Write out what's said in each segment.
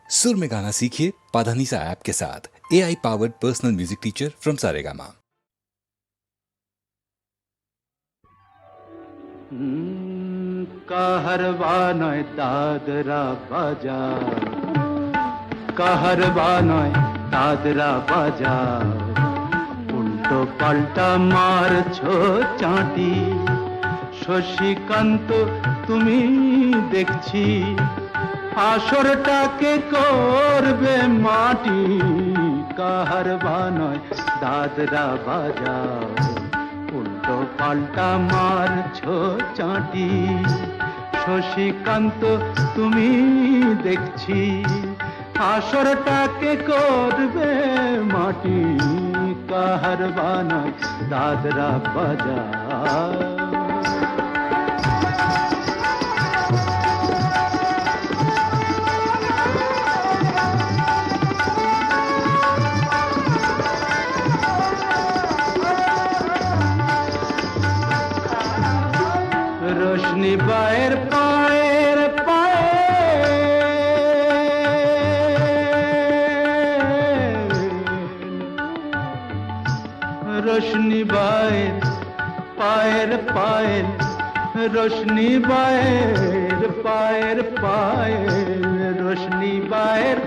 सुर में गाना सीखिए पाधानीसा ऐप के साथ। AI powered personal music teacher from Saregama. Kaharwa নয় দাদরা বাজার, কাহারবা নয় দাদরা বাজার, উল্টো পাল্টা মারছো চাঁটি। শশীকান্ত তুমি দেখছি আসরটাকে করবে মাটি। কাহারবা নয় দাদরা বাজার, উল্টো পাল্টা মারছো চাঁটি। শশীকান্ত তুমি দেখছি আসরটাকে করবে মাটি। কাহারবা নয় দাদরা বাজার। রোশনি বায়ের পায়ের পায়ে রোশনি বায়ের পায়ের পায়ের রোশনি বায়ের পায়ের পায়ের রোশনি বায়ের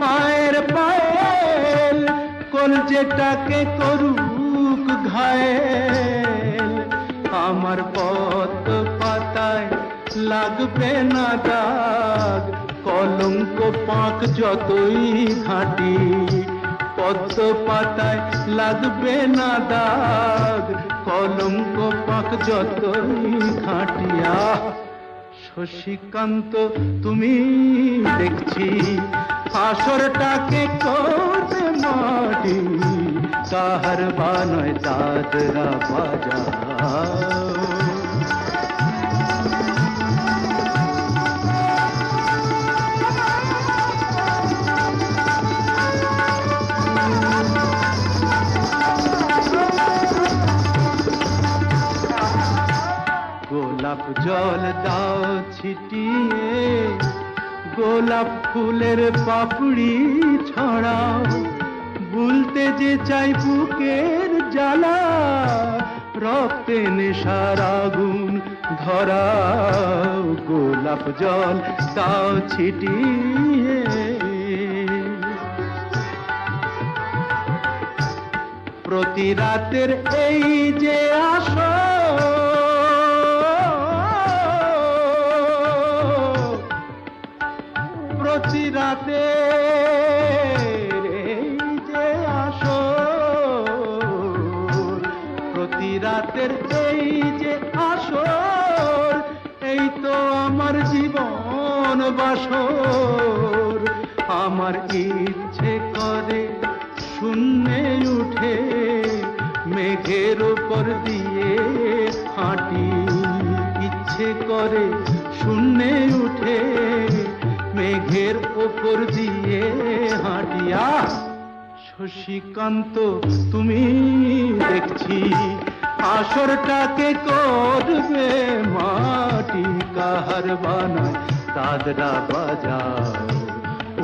পায়ের পায়ের কলজেটাকে করুক ঘায়েল। আমার পথ পাতায় লাগবে না দাগ, কলঙ্ক পাক যতই ঘাঁটি। পদ্ম পাতায় লাগবে না দাগ, কলঙ্ক পাক যতই ঘাঁটিয়া। শশীকান্ত তুমি দেখছি আসরটাকে করবে মাটি। কাহারবা নয় দাদরা বাজার। গোলাপ জল দাও ছিটিয়ে, গোলাপ ফুলের পাপড়ি ছড়াও। ভুলতে যে চাই বুকের জ্বালা, রক্তে নেশার আগুন ধরাও। গোলাপ জল দাও ছিটিয়ে, প্রতি রাতের এই যে আসর, প্রতি রাতের এই যে আসর, প্রতি রাতের এই যে আসর, এই তো আমার জীবন বাসর। আমার ইচ্ছে করে শূন্যে উঠে মেঘের উপর দিয়ে হাঁটি। ইচ্ছে করে শূন্যে উঠে মেঘের উপর দিয়ে হাঁটিয়া। শশীকান্ত তুমি দেখছি আসরটাকে করবে মাটি। কাহারবা নয় দাদরা বাজার,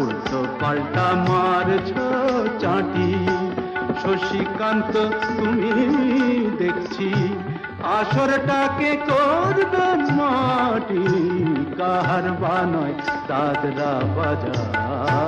উল্টো পাল্টা মারছো চাঁটি। শশীকান্ত তুমি দেখছি আসরটাকে করবে মাটি। কাহারবা নয় দাদরা বাজার।